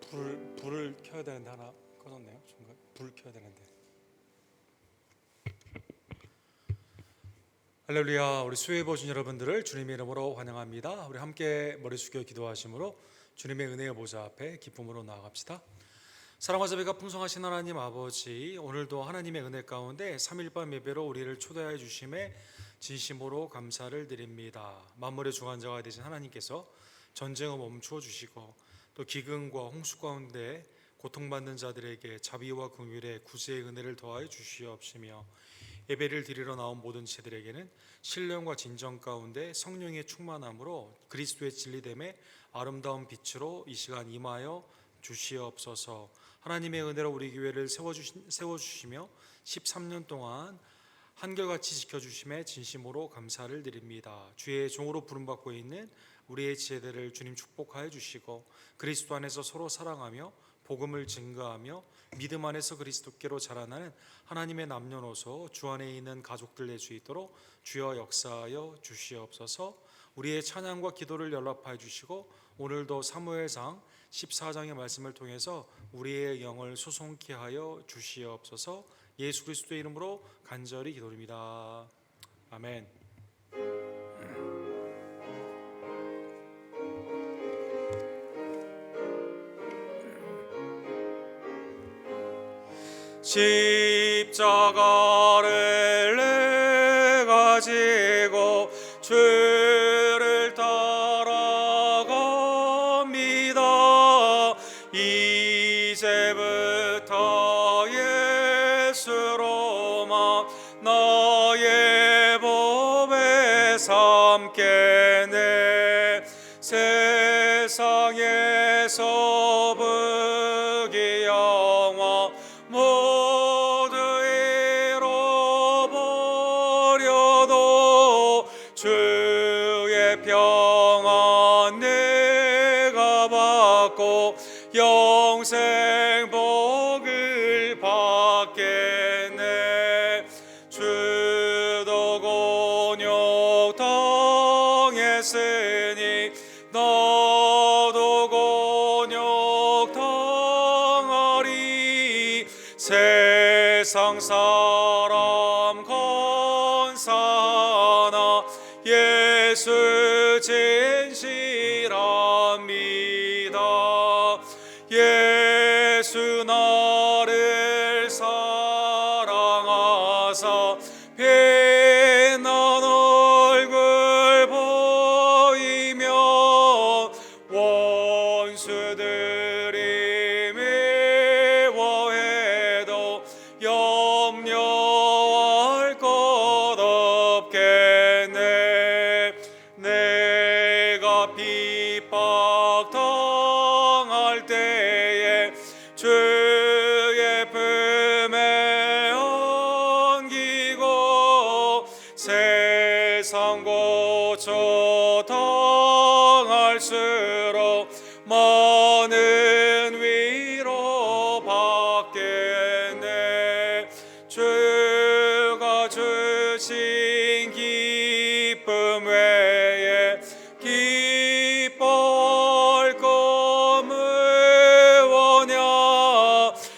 불을 켜야 되는데 하나 꺼졌네요. 중간 불 켜야 되는데. 할렐루야. 우리 수요일 보신 여러분들을 주님의 이름으로 환영합니다. 우리 함께 머리 숙여 기도하심으로 주님의 은혜의 보좌 앞에 기쁨으로 나아갑시다. 사랑과 자비가 풍성하신 하나님 아버지, 오늘도 하나님의 은혜 가운데 3일밤 예배로 우리를 초대하여 주심에 진심으로 감사를 드립니다. 만물의 주관자가 되신 하나님께서 전쟁을 멈추어 주시고 또 기근과 홍수 가운데 고통받는 자들에게 자비와 긍휼의 구제의 은혜를 더하여 주시옵시며, 예배를 드리러 나온 모든 제들에게는 신령과 진정 가운데 성령의 충만함으로 그리스도의 진리됨의 아름다운 빛으로 이 시간 임하여 주시옵소서. 하나님의 은혜로 우리 교회를 세워주시며 13년 동안 한결같이 지켜주심에 진심으로 감사를 드립니다. 주의 종으로 부름받고 있는 우리의 지혜들을 주님 축복하여 주시고 그리스도 안에서 서로 사랑하며 복음을 증거하며 믿음 안에서 그리스도께로 자라나는 하나님의 남녀노소 주 안에 있는 가족들 될 수 있도록 주여 역사하여 주시옵소서. 우리의 찬양과 기도를 연락하여 주시고 오늘도 사무엘상 14장의 말씀을 통해서 우리의 영을 소송케 하여 주시옵소서. 예수 그리스도의 이름으로 간절히 기도드립니다. 아멘. 십자가를 내가 지고 주를 따라갑니다. 이제부터 예수로만 나의 법에 삼겠네. 세상에서 부귀영화 모두 잃어버려도 주의 평안 내가 받고 영생 복을 받겠네. 주도 곤욕 당했으니 너도 곤욕 당하리. 세상 사람 건사나 예수 진실합니다. 예수 나를 사랑하사 빛난 얼굴 보이며 원수들이 미워해도 염려할 것 없겠네. 내가 핍박 당할 때에 주의 품에 안기고 세상 고초 당할수록 많은 위로 받겠네. 주가 주신 기쁨 외에 기뻐할 것 무엇냐.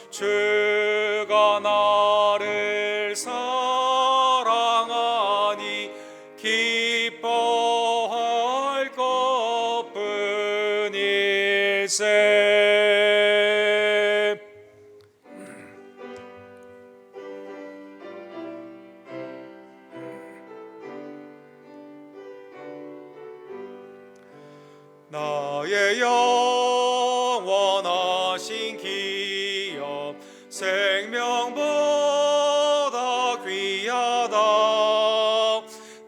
주가 나를 사랑하니 기뻐할 것뿐일세. 나의 영원하신 기업 생명보다 귀하다.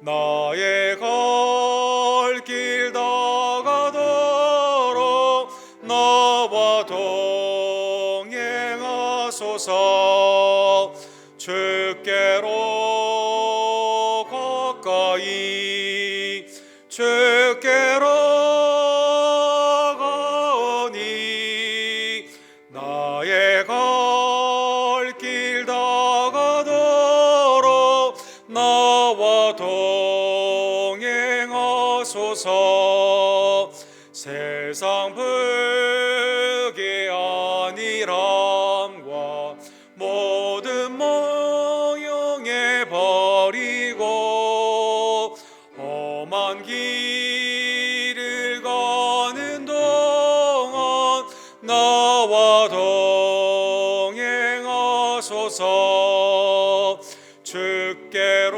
나의 갈 길 다가도록 나와 동행하소서. 주께로 가까이 주께로 가오니 나의 갈 길 다가도록 나와 동행하소서. 세상 부귀 험한 길을 가는 동안 나와 동행하소서. 주께로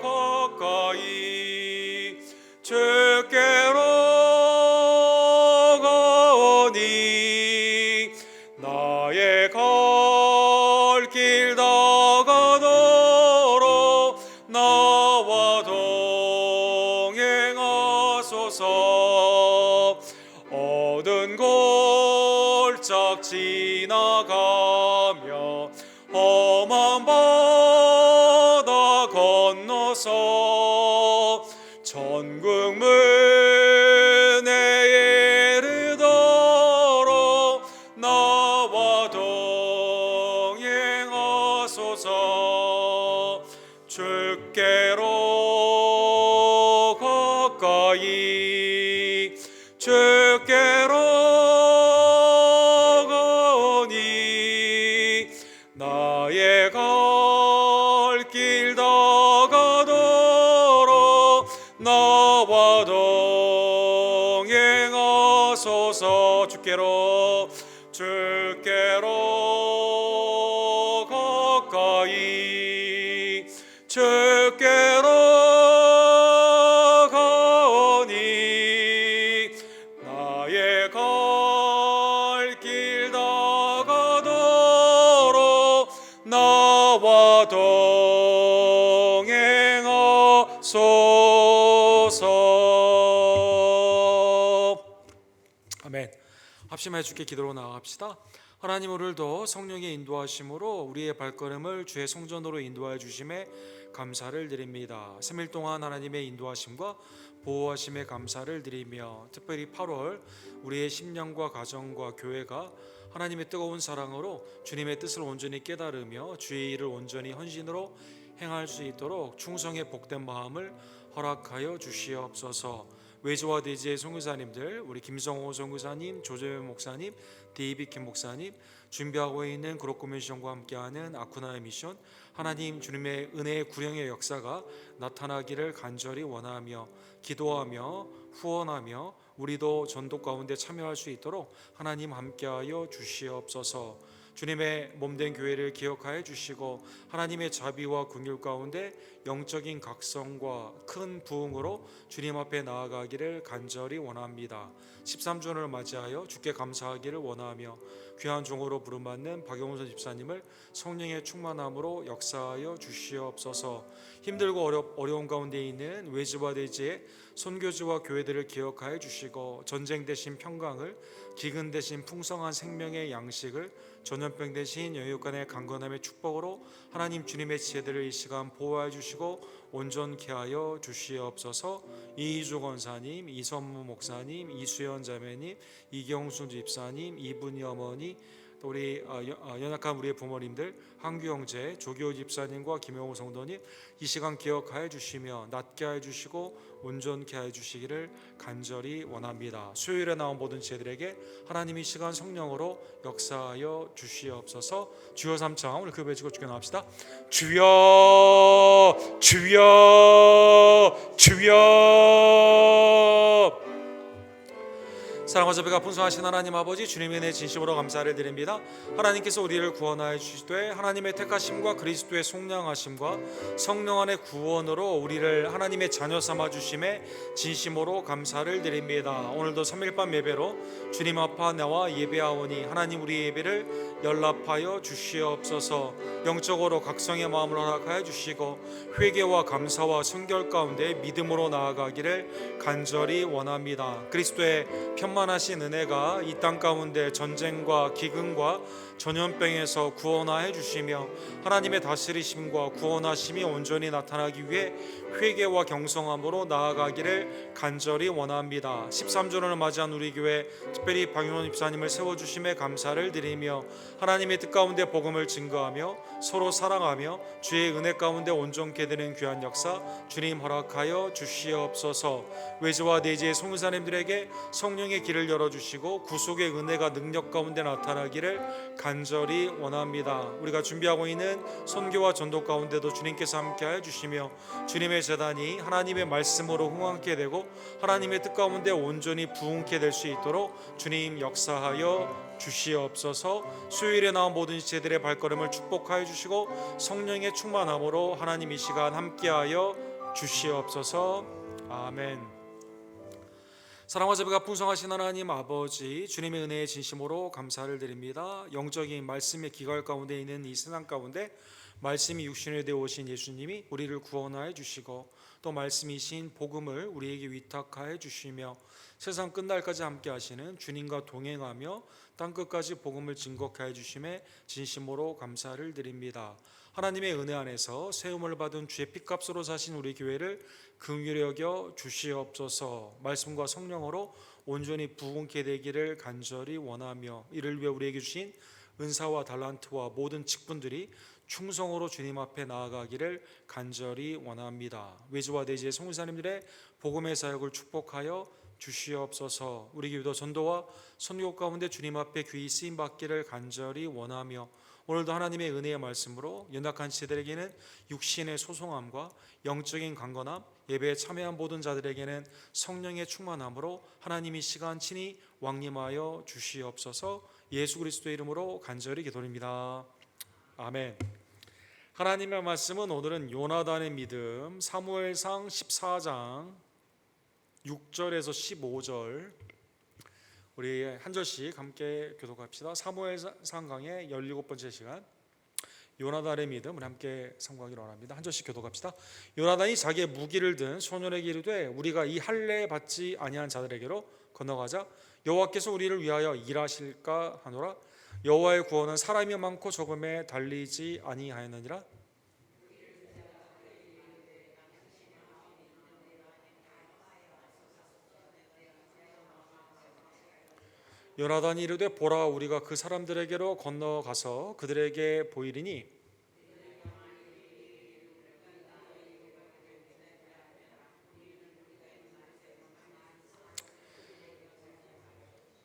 가까이 주께로 가오니 나의 갈 길 다가도록 나와 동행하소서. 어두운 골짝 지나가며 험한 바다 건너서 천국 문에 이르도록 나와 동행하소서. 주께로 가까이 주께로 가오니 나의 갈 길 다가도록 나와 동행하소서. 주께로 가까이 주께로 가오니 나의 갈 길 다가도록 나와 동행하소서. 아멘. 합심하여 주께 기도로 나아갑시다. 하나님, 오늘도 성령의 인도하심으로 우리의 발걸음을 주의 성전으로 인도하여 주심에 감사를 드립니다. 3일 동안 하나님의 인도하심과 보호하심에 감사를 드리며, 특별히 8월 우리의 심령과 가정과 교회가 하나님의 뜨거운 사랑으로 주님의 뜻을 온전히 깨달으며 주의 일을 온전히 헌신으로 행할 수 있도록 충성의 복된 마음을 허락하여 주시옵소서. 외주와 대지의 선교사님들, 우리 김성호 선교사님, 조재현 목사님, 데이빗 김 목사님, 준비하고 있는 그로코 미션과 함께하는 아쿠나의 미션, 하나님 주님의 은혜의 구령의 역사가 나타나기를 간절히 원하며 기도하며 후원하며 우리도 전도 가운데 참여할 수 있도록 하나님 함께하여 주시옵소서. 주님의 몸된 교회를 기억하여 주시고 하나님의 자비와 긍휼 가운데 영적인 각성과 큰 부흥으로 주님 앞에 나아가기를 간절히 원합니다. 13주년을 맞이하여 주께 감사하기를 원하며 귀한 종으로 부름받는 박영선 집사님을 성령의 충만함으로 역사하여 주시옵소서. 힘들고 어려운 가운데 있는 외지와 대지의 선교지와 교회들을 기억하여 주시고 전쟁 대신 평강을, 기근 대신 풍성한 생명의 양식을, 전염병 대신 영육간의 강건함의 축복으로 하나님 주님의 지혜들을 이 시간 보호하여 주시고 온전케 하여 주시옵소서. 이희주 권사님, 이선무 목사님, 이수연 자매님, 이경순 집사님, 이분이 어머니, 또 우리 연약한 우리의 부모님들, 한규 형제, 조기호 집사님과 김영호 성도님 이 시간 기억하여 주시며 낫게 하여 주시고 온전케 하여 주시기를 간절히 원합니다. 수요일에 나온 모든 제들에게 하나님 이 시간 성령으로 역사하여 주시옵소서. 주여 삼창 오늘 그 외치고 주께 나갑시다. 주여 주여 주여. 사랑과 자비가 풍성하신 하나님 아버지, 주님의 은혜 진심으로 감사를 드립니다. 하나님께서 우리를 구원하여 주시되 하나님의 택하심과 그리스도의 속량하심과 성령 안의 구원으로 우리를 하나님의 자녀 삼아 주심에 진심으로 감사를 드립니다. 오늘도 3일밤 예배로 주님 앞에 나와 예배하오니 하나님 우리 예배를 연락하여 주시옵소서. 영적으로 각성의 마음을 허락하여 주시고 회개와 감사와 순결 가운데 믿음으로 나아가기를 간절히 원합니다. 그리스도의 편만하신 은혜가 이 땅 가운데 전쟁과 기근과 전염병에서 구원하여 주시며 하나님의 다스리심과 구원하심이 온전히 나타나기 위해 회개와 경성함으로 나아가기를 간절히 원합니다. 13주년을 맞이한 우리 교회, 특별히 박윤원 집사님을 세워주심에 감사를 드리며 하나님의 뜻 가운데 복음을 증거하며 서로 사랑하며 주의 은혜 가운데 온전케 되는 귀한 역사 주님 허락하여 주시옵소서. 외지와 내지의 송사님들에게 성령의 길을 열어주시고 구속의 은혜가 능력 가운데 나타나기를 간절히 원합니다. 우리가 준비하고 있는 선교와 전도 가운데도 주님께서 함께하여 주시며 주님의 재단이 하나님의 말씀으로 흥왕케 되고 하나님의 뜻 가운데 온전히 부흥케 될 수 있도록 주님 역사하여 주시옵소서. 수요일에 나온 모든 지체들의 발걸음을 축복하여 주시고 성령의 충만함으로 하나님 이 시간 함께하여 주시옵소서. 아멘. 사랑과 자비가 풍성하신 하나님 아버지, 주님의 은혜에 진심으로 감사를 드립니다. 영적인 말씀의 기갈 가운데 있는 이 세상 가운데 말씀이 육신에 되어 오신 예수님이 우리를 구원하여 주시고 또 말씀이신 복음을 우리에게 위탁하여 주시며 세상 끝날까지 함께 하시는 주님과 동행하며 땅끝까지 복음을 증거하여 주심에 진심으로 감사를 드립니다. 하나님의 은혜 안에서 세움을 받은 주의 피값으로 사신 우리 교회를 긍휼히 여겨 주시옵소서. 말씀과 성령으로 온전히 부흥케 되기를 간절히 원하며 이를 위해 우리에게 주신 은사와 달란트와 모든 직분들이 충성으로 주님 앞에 나아가기를 간절히 원합니다. 외지와 내지의 성도사님들의 복음의 사역을 축복하여 주시옵소서. 우리 교회도 전도와 선교 가운데 주님 앞에 귀히 쓰임 받기를 간절히 원하며 오늘도 하나님의 은혜의 말씀으로 연약한 지체들에게는 육신의 소송함과 영적인 강건함, 예배에 참여한 모든 자들에게는 성령의 충만함으로 하나님이 시간 친히 왕림하여 주시옵소서. 예수 그리스도의 이름으로 간절히 기도드립니다. 아멘. 하나님의 말씀은 오늘은 요나단의 믿음 사무엘상 14장 6절에서 15절 우리 한 절씩 함께 교독합시다. 사무엘상 강의 17번째 시간 요나단의 믿음 우리 함께 sam고하기를 원합니다. 한 절씩 교독합시다. 요나단이 자기의 무기를 든 소년에게 이르되 우리가 이 할례 받지 아니한 자들에게로 건너가자. 여호와께서 우리를 위하여 일하실까 하노라. 여호와의 구원은 사람이 많고 적음에 달리지 아니하였느니라. 요나단이 이르되 보라 우리가 그 사람들에게로 건너가서 그들에게 보이리니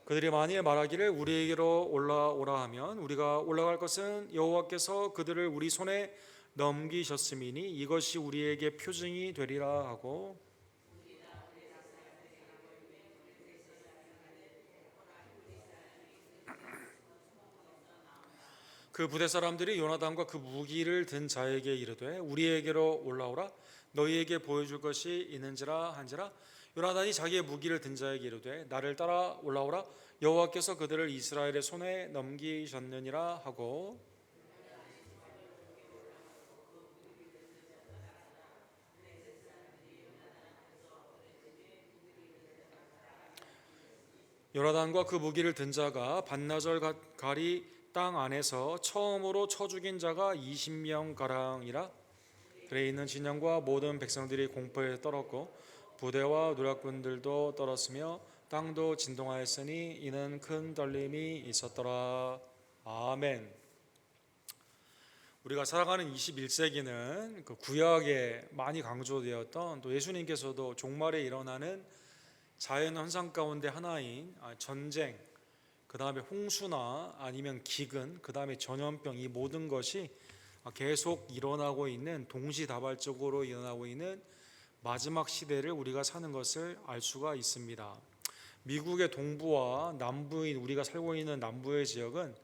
그들이 만일 말하기를 우리에게로 올라오라 하면 우리가 올라갈 것은 여호와께서 그들을 우리 손에 넘기셨음이니 이것이 우리에게 표징이 되리라 하고 그 부대 사람들이 요나단과 그 무기를 든 자에게 이르되 우리에게로 올라오라 너희에게 보여줄 것이 있는지라 한지라. 요나단이 자기의 무기를 든 자에게 이르되 나를 따라 올라오라 여호와께서 그들을 이스라엘의 손에 넘기셨느니라 하고 요나단과 그 무기를 든 자가 반나절 가리 땅 안에서 처음으로 쳐 죽인 자가 20명 가량이라. 그에 있는 진영과 모든 백성들이 공포에 떨었고 부대와 노략군들도 떨었으며 땅도 진동하였으니 이는 큰 떨림이 있었더라. 아멘. 우리가 살아가는 21세기는 그 구약에 많이 강조되었던 또 예수님께서도 종말에 일어나는 자연 현상 가운데 하나인 전쟁, 그 다음에 홍수나 아니면 기근, 그 다음에 전염병 이 모든 것이 계속 일어나고 있는 동시다발적으로 일어나고 있는 마지막 시대를 우리가 사는 것을 알 수가 있습니다. 미국의 동부와 남부인 우리가 살고 있는 남부의 지역은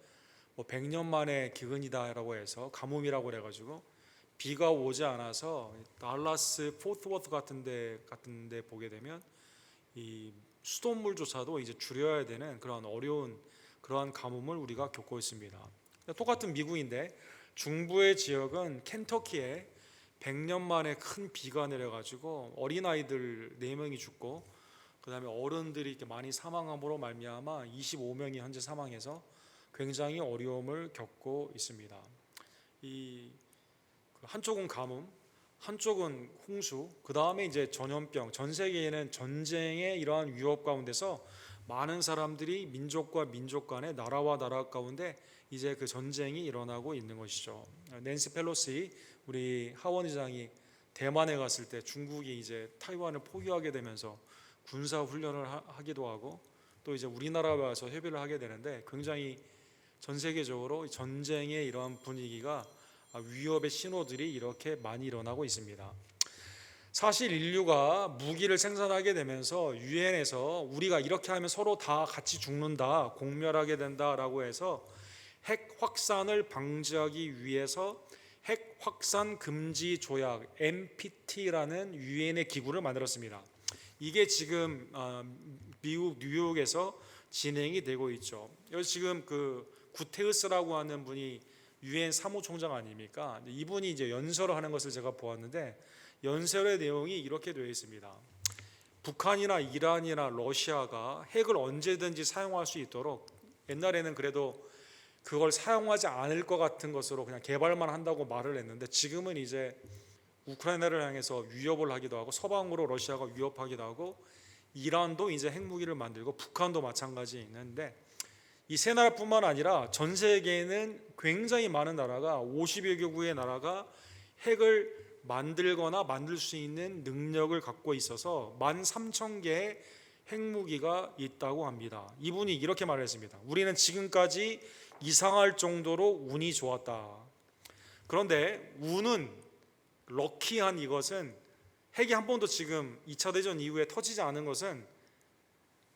100년 만에 기근이다라고 해서 가뭄이라고 그래가지고 비가 오지 않아서 달라스 포트워트 같은데 보게 되면 이 수돗물조차도 이제 줄여야 되는 그런 어려운 그러한 가뭄을 우리가 겪고 있습니다. 똑같은 미국인데 중부의 지역은 켄터키에 100년 만에 큰 비가 내려가지고 어린아이들 4명이 죽고 그 다음에 어른들이 이렇게 많이 사망함으로 말미암아 25명이 현재 사망해서 굉장히 어려움을 겪고 있습니다. 이 한쪽은 가뭄, 한쪽은 홍수, 그 다음에 이제 전염병, 전 세계에는 전쟁의 이러한 위협 가운데서 많은 사람들이 민족과 민족 간에 나라와 나라 가운데 이제 그 전쟁이 일어나고 있는 것이죠. 낸시 펠로시 우리 하원 의장이 대만에 갔을 때 중국이 이제 타이완을 포기하게 되면서 군사 훈련을 하기도 하고 또 이제 우리나라에 와서 협의를 하게 되는데 굉장히 전 세계적으로 전쟁의 이러한 분위기가 위협의 신호들이 이렇게 많이 일어나고 있습니다. 사실 인류가 무기를 생산하게 되면서 유엔에서 우리가 이렇게 하면 서로 다 같이 죽는다, 공멸하게 된다라고 해서 핵 확산을 방지하기 위해서 핵 확산 금지 조약 NPT라는 유엔의 기구를 만들었습니다. 이게 지금 미국 뉴욕에서 진행이 되고 있죠. 여기 지금 그 구테우스라고 하는 분이 유엔 사무총장 아닙니까? 이분이 이제 연설을 하는 것을 제가 보았는데 연설의 내용이 이렇게 되어 있습니다. 북한이나 이란이나 러시아가 핵을 언제든지 사용할 수 있도록, 옛날에는 그래도 그걸 사용하지 않을 것 같은 것으로 그냥 개발만 한다고 말을 했는데 지금은 이제 우크라이나를 향해서 위협을 하기도 하고 서방으로 러시아가 위협하기도 하고 이란도 이제 핵무기를 만들고 북한도 마찬가지 있는데 이 세 나라뿐만 아니라 전 세계에는 굉장히 많은 나라가 50여 개국의 나라가 핵을 만들거나 만들 수 있는 능력을 갖고 있어서 13,000개의 핵무기가 있다고 합니다. 이분이 이렇게 말했습니다. 우리는 지금까지 이상할 정도로 운이 좋았다. 그런데 운은 럭키한 이것은 핵이 한 번도 지금 2차 대전 이후에 터지지 않은 것은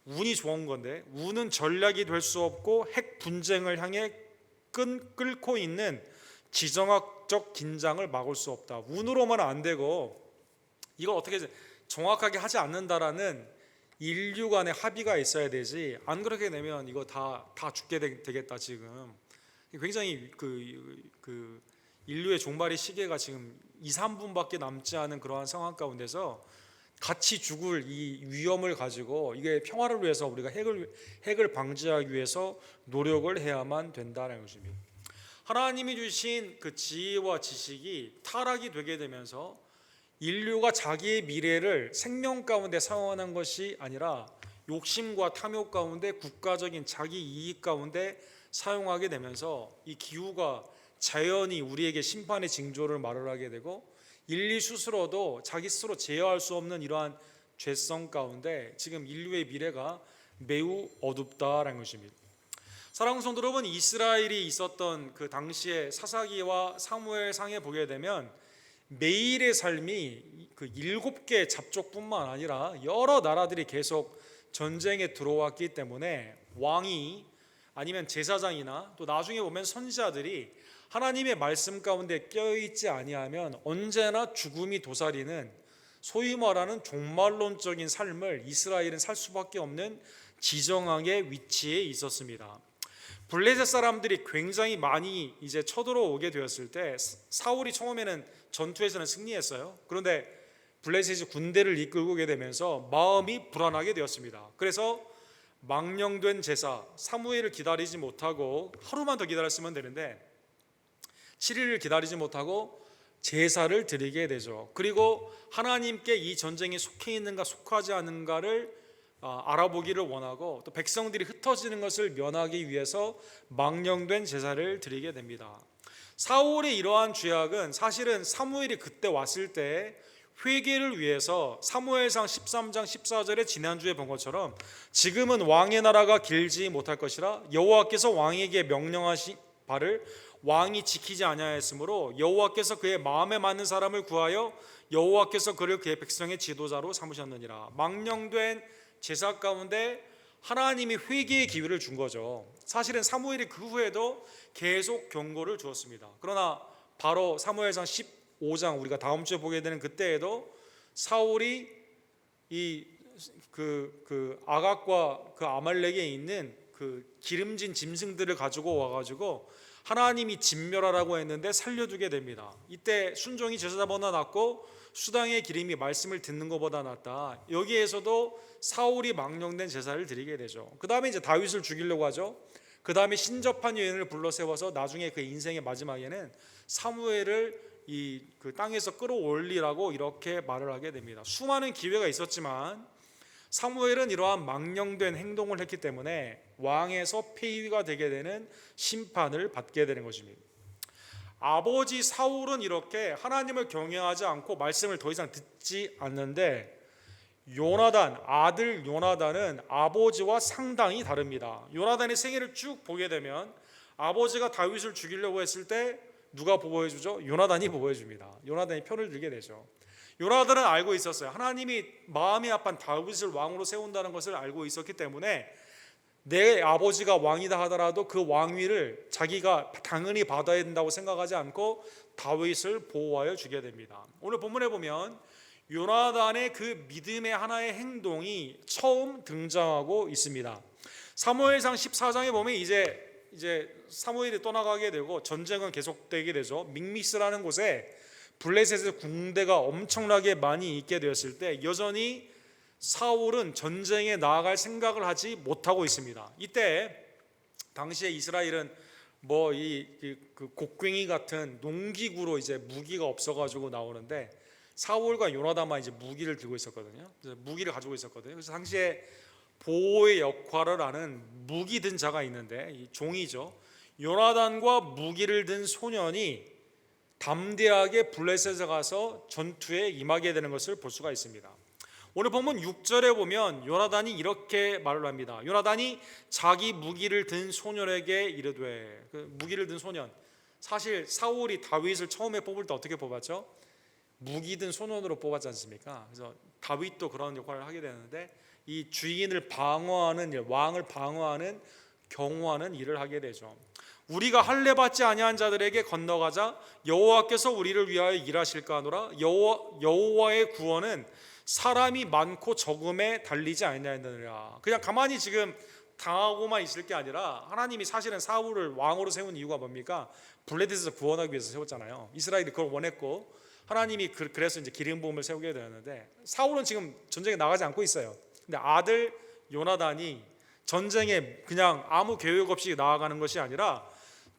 운이 좋은 건데 운은 전략이 될 수 없고 핵 분쟁을 향해 끌고 있는 지정학적 긴장을 막을 수 없다. 운으로만 안 되고 이걸 어떻게 정확하게 하지 않는다라는 인류 간의 합의가 있어야 되지. 안 그렇게 되면 이거 다 죽게 되겠다. 지금 굉장히 그 인류의 종말의 시계가 지금 2, 3분밖에 남지 않은 그러한 상황 가운데서 같이 죽을 이 위험을 가지고 이게 평화를 위해서 우리가 핵을 방지하기 위해서 노력을 해야만 된다는 것입니다. 하나님이 주신 그 지혜와 지식이 타락이 되게 되면서 인류가 자기의 미래를 생명 가운데 사용하는 것이 아니라 욕심과 탐욕 가운데 국가적인 자기 이익 가운데 사용하게 되면서 이 기후가 자연히 우리에게 심판의 징조를 말을 하게 되고 인류 스스로도 자기 스스로 제어할 수 없는 이러한 죄성 가운데 지금 인류의 미래가 매우 어둡다라는 것입니다. 사랑하는 성도 여러분, 이스라엘이 있었던 그 당시의 사사기와 사무엘상에 보게 되면 매일의 삶이 그 7개 잡족뿐만 아니라 여러 나라들이 계속 전쟁에 들어왔기 때문에 왕이 아니면 제사장이나 또 나중에 보면 선지자들이 하나님의 말씀 가운데 껴있지 아니하면 언제나 죽음이 도사리는 소위 말하는 종말론적인 삶을 이스라엘은 살 수밖에 없는 지정학의 위치에 있었습니다. 블레셋 사람들이 굉장히 많이 이제 쳐들어오게 되었을 때 사울이 처음에는 전투에서는 승리했어요. 그런데 블레셋이 군대를 이끌고 오게 되면서 마음이 불안하게 되었습니다. 그래서 망령된 제사 사무엘을 기다리지 못하고 하루만 더 기다렸으면 되는데 7일을 기다리지 못하고 제사를 드리게 되죠. 그리고 하나님께 이 전쟁에 속해 있는가 속하지 않은가를 알아보기를 원하고 또 백성들이 흩어지는 것을 면하기 위해서 망령된 제사를 드리게 됩니다. 사울의 이러한 죄악은 사실은 사무엘이 그때 왔을 때 회개를 위해서 사무엘상 13장 14절에 지난주에 본 것처럼 지금은 왕의 나라가 길지 못할 것이라 여호와께서 왕에게 명령하신 바를 왕이 지키지 아니하였으므로 여호와께서 그의 마음에 맞는 사람을 구하여 여호와께서 그를 그의 백성의 지도자로 삼으셨느니라. 망령된 제사 가운데 하나님이 회개의 기회를 준 거죠. 사실은 사무엘이 그 후에도 계속 경고를 주었습니다. 그러나 바로 사무엘상 15장 우리가 다음 주에 보게 되는 그때에도 사울이 그 아각과 그 아말렉에 있는 그 기름진 짐승들을 가지고 와가지고 하나님이 진멸하라고 했는데 살려두게 됩니다. 이때 순종이 제사자보다 낫고 수당의 기름이 말씀을 듣는 것보다 낫다. 여기에서도 사울이 망령된 제사를 드리게 되죠. 그 다음에 이제 다윗을 죽이려고 하죠. 그 다음에 신접한 여인을 불러 세워서 나중에 그 인생의 마지막에는 사무엘을 그 땅에서 끌어올리라고 이렇게 말을 하게 됩니다. 수많은 기회가 있었지만 사무엘은 이러한 망령된 행동을 했기 때문에 왕에서 폐위가 되게 되는 심판을 받게 되는 것입니다. 아버지 사울은 이렇게 하나님을 경외하지 않고 말씀을 더 이상 듣지 않는데, 요나단, 아들 요나단은 아버지와 상당히 다릅니다. 요나단의 생애를 쭉 보게 되면 아버지가 다윗을 죽이려고 했을 때 누가 보호해주죠? 요나단이 보호해줍니다. 요나단이 편을 들게 되죠. 요나단은 알고 있었어요. 하나님이 마음이 아픈 다윗을 왕으로 세운다는 것을 알고 있었기 때문에 내 아버지가 왕이다 하더라도 그 왕위를 자기가 당연히 받아야 된다고 생각하지 않고 다윗을 보호하여 주게 됩니다. 오늘 본문에 보면 요나단의 그 믿음의 하나의 행동이 처음 등장하고 있습니다. 사무엘상 14장에 보면 이제 사무엘이 떠나가게 되고 전쟁은 계속되게 되죠. 믹미스라는 곳에 블레셋의 군대가 엄청나게 많이 있게 되었을 때 여전히 사울은 전쟁에 나아갈 생각을 하지 못하고 있습니다. 이때 당시에 이스라엘은 그 곡괭이 같은 농기구로 이제 무기가 없어가지고 나오는데, 사울과 요나단만 이제 무기를 들고 있었거든요. 무기를 가지고 있었거든요. 그래서 당시에 보호의 역할을 하는 무기 든 자가 있는데, 이 종이죠. 요나단과 무기를 든 소년이 담대하게 블레셋에 가서 전투에 임하게 되는 것을 볼 수가 있습니다. 오늘 본문 6절에 보면 요나단이 이렇게 말을 합니다. 요나단이 자기 무기를 든 소년에게 이르되, 그 무기를 든 소년, 사실 사울이 다윗을 처음에 뽑을 때 어떻게 뽑았죠? 무기 든 소년으로 뽑았지 않습니까? 그래서 다윗도 그런 역할을 하게 되는데, 이 주인을 방어하는 일, 왕을 방어하는 경호하는 일을 하게 되죠. 우리가 할례 받지 아니한 자들에게 건너가자 여호와께서 우리를 위하여 일하실까 하노라. 여호와의 구원은 사람이 많고 적음에 달리지 아니하느니라. 그냥 가만히 지금 당하고만 있을 게 아니라, 하나님이 사실은 사울을 왕으로 세운 이유가 뭡니까? 블레셋에서 구원하기 위해서 세웠잖아요. 이스라엘이 그걸 원했고 하나님이 그래서 이제 기름 부음을 세우게 되었는데, 사울은 지금 전쟁에 나가지 않고 있어요. 근데 아들 요나단이 전쟁에 그냥 아무 계획 없이 나아가는 것이 아니라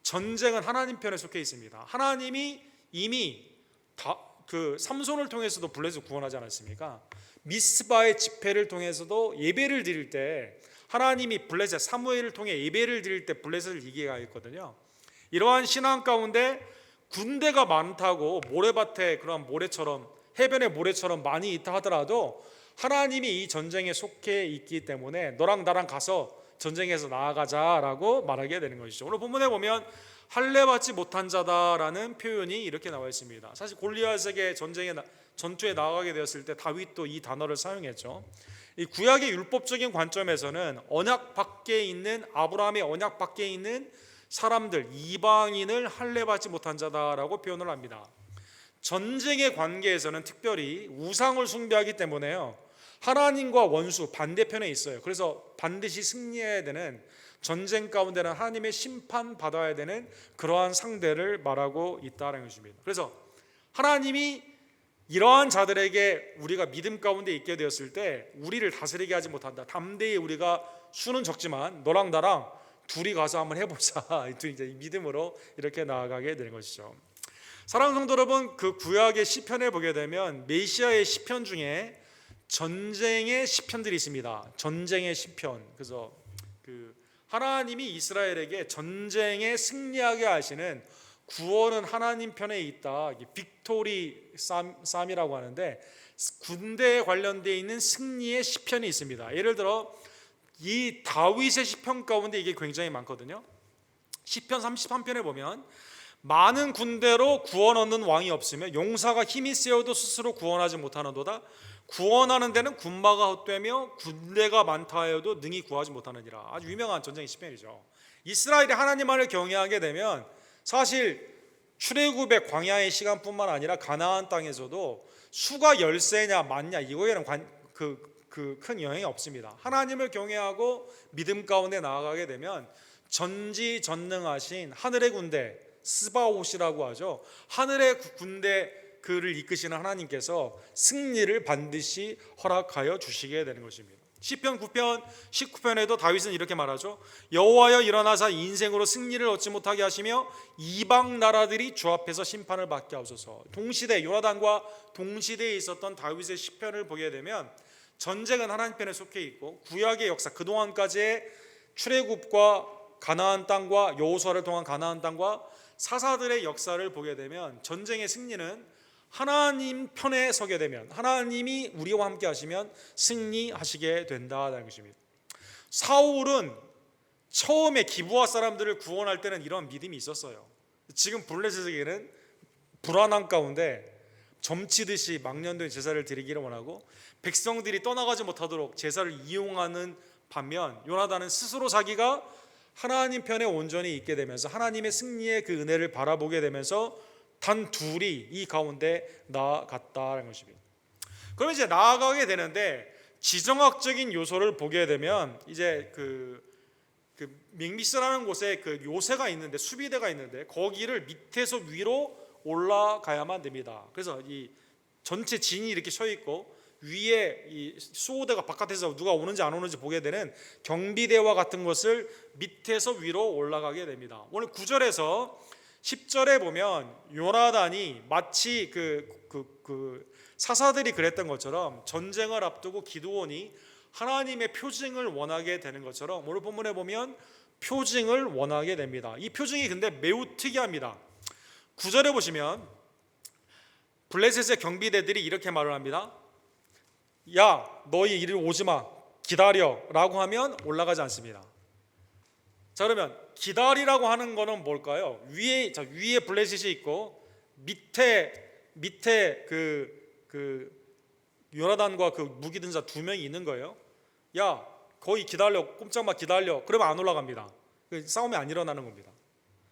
전쟁은 하나님 편에 속해 있습니다. 하나님이 이미 그 삼손을 통해서도 블레셋을 구원하지 않았습니까? 미스바의 집회를 통해서도 예배를 드릴 때 하나님이 블레셋, 사무엘을 통해 예배를 드릴 때 블레셋을 이기게 하였거든요. 이러한 신앙 가운데 군대가 많다고 모래밭에 그런 모래처럼, 해변의 모래처럼 많이 있다 하더라도 하나님이 이 전쟁에 속해 있기 때문에 너랑 나랑 가서 전쟁에서 나아가자라고 말하게 되는 것이죠. 오늘 본문에 보면 할례 받지 못한 자다라는 표현이 이렇게 나와 있습니다. 사실 골리앗에게 전투에 나아가게 되었을 때 다윗도 이 단어를 사용했죠. 이 구약의 율법적인 관점에서는 언약 밖에 있는, 아브라함의 언약 밖에 있는 사람들, 이방인을 할례 받지 못한 자다라고 표현을 합니다. 전쟁의 관계에서는 특별히 우상을 숭배하기 때문에요, 하나님과 원수 반대편에 있어요. 그래서 반드시 승리해야 되는, 전쟁 가운데는 하나님의 심판 받아야 되는 그러한 상대를 말하고 있다는 것입니다. 그래서 하나님이 이러한 자들에게 우리가 믿음 가운데 있게 되었을 때 우리를 다스리게 하지 못한다. 담대히 우리가 수는 적지만 너랑 나랑 둘이 가서 한번 해보자. 이제 믿음으로 이렇게 나아가게 되는 것이죠. 사랑하는 성도 여러분, 그 구약의 시편에 보게 되면 메시아의 시편 중에 전쟁의 시편들이 있습니다. 전쟁의 시편. 그래서 하나님이 이스라엘에게 전쟁에 승리하게 하시는, 구원은 하나님 편에 있다, 빅토리 쌈이라고 하는데, 군대에 관련되어 있는 승리의 시편이 있습니다. 예를 들어 이 다윗의 시편 가운데 이게 굉장히 많거든요. 시편 33편에 보면 많은 군대로 구원 얻는 왕이 없으며 용사가 힘이 세어도 스스로 구원하지 못하는도다. 구원하는 데는 군마가 헛되며 군대가 많다 하여도 능히 구하지 못하느니라. 아주 유명한 전쟁의 시편이죠. 이스라엘이 하나님만을 경외하게 되면 사실 출애굽의 광야의 시간뿐만 아니라 가나안 땅에서도 수가 열세냐 많냐 이거에는 큰 영향이 없습니다. 하나님을 경외하고 믿음 가운데 나아가게 되면 전지전능하신 하늘의 군대, 스바옷이라고 하죠. 하늘의 군대 그를 이끄시는 하나님께서 승리를 반드시 허락하여 주시게 되는 것입니다. 시편 9편 19편에도 다윗은 이렇게 말하죠. 여호와여 일어나사 인생으로 승리를 얻지 못하게 하시며 이방 나라들이 주 앞에서 심판을 받게 하소서. 동시대 요나단과 동시대에 있었던 다윗의 시편을 보게 되면 전쟁은 하나님 편에 속해 있고 구약의 역사 그동안까지의 출애굽과 가나안 땅과 여호수아를 통한 가나안 땅과 사사들의 역사를 보게 되면 전쟁의 승리는 하나님 편에 서게 되면, 하나님이 우리와 함께 하시면 승리하시게 된다는 것입니다. 사울은 처음에 기브아 사람들을 구원할 때는 이런 믿음이 있었어요. 지금 블레셋에게는 불안한 가운데 점치듯이 망년도에 제사를 드리기를 원하고 백성들이 떠나가지 못하도록 제사를 이용하는 반면, 요나단은 스스로 자기가 하나님 편에 온전히 있게 되면서 하나님의 승리의 그 은혜를 바라보게 되면서 단 둘이 이 가운데 나아갔다는 것입니다. 그럼 이제 나아가게 되는데, 지정학적인 요소를 보게 되면 이제 그 믹미스라는 곳에 그 요새가 있는데, 수비대가 있는데 거기를 밑에서 위로 올라가야만 됩니다. 그래서 이 전체 진이 이렇게 서 있고 위에 이 수호대가 바깥에서 누가 오는지 안 오는지 보게 되는 경비대와 같은 것을 밑에서 위로 올라가게 됩니다. 오늘 9절에서 10절에 보면 요나단이 마치 사사들이 그랬던 것처럼 전쟁을 앞두고 기드온이 하나님의 표징을 원하게 되는 것처럼 오늘 본문에 보면 표징을 원하게 됩니다. 이 표징이 근데 매우 특이합니다. 9절에 보시면 블레셋의 경비대들이 이렇게 말을 합니다. 야, 너희 이리 오지마, 기다려 라고 하면 올라가지 않습니다. 자, 그러면 기다리라고 하는 거는 뭘까요? 위에 블레셋이 있고 밑에 요나단과 그 무기 든 자 두 명이 있는 거예요. 야, 거기 기다려, 꼼짝마 기다려. 그러면 안 올라갑니다. 싸움이 안 일어나는 겁니다.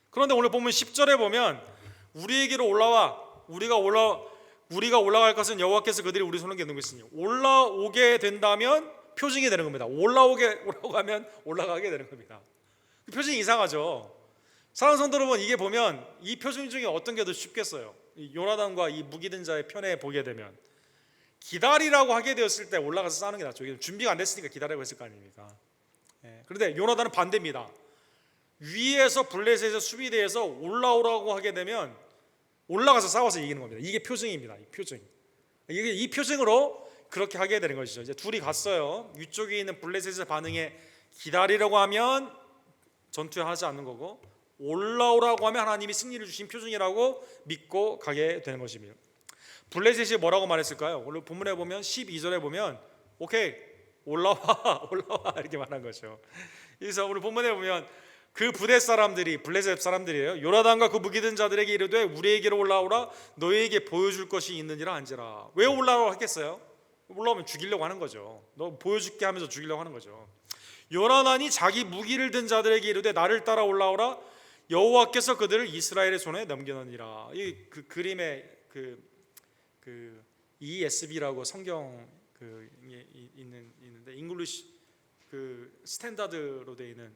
그런데 오늘 보면 10절에 보면 우리에게로 올라와, 우리가 올라갈 것은 여호와께서 그들이 우리 손에 놓은 것이니 올라오게 된다면 표징이 되는 겁니다. 올라가면 올라가게 되는 겁니다. 표징이 이상하죠. 사랑하는 성도 여러분, 이게 보면 이 표징 중에 어떤 게 더 쉽겠어요? 요나단과 이 무기 든 자의 편에 보게 되면 기다리라고 하게 되었을 때 올라가서 싸우는 게 낫죠. 준비가 안 됐으니까 기다리라고 했을 거 아닙니까? 그런데 요나단은 반대입니다. 위에서 블레셋의 수비대에서 올라오라고 하게 되면 올라가서 싸워서 이기는 겁니다. 이게 표징입니다. 이 표징으로 그렇게 하게 되는 것이죠. 이제 둘이 갔어요. 위쪽에 있는 블레셋의 반응에 기다리라고 하면 전투에 하지 않는 거고, 올라오라고 하면 하나님이 승리를 주신 표징이라고 믿고 가게 되는 것입니다. 블레셋이 뭐라고 말했을까요? 오늘 본문에 보면 12절에 보면 오케이, 올라와 이렇게 말한 거죠. 그래서 오늘 본문에 보면 그 부대 사람들이, 블레셋 사람들이에요, 요나단과 그 무기 든 자들에게 이르되 우리에게로 올라오라, 너희에게 보여줄 것이 있느니라 한지라. 왜 올라오라고 했겠어요? 올라오면 죽이려고 하는 거죠. 너 보여줄게 하면서 죽이려고 하는 거죠. 요나단이 자기 무기를 든 자들에게 이르되 나를 따라 올라오라, 여호와께서 그들을 이스라엘의 손에 넘겨놓으리라. 이 그 그림에 그 ESV라고 성경 있는데 잉글리시 스탠다드로 되어 있는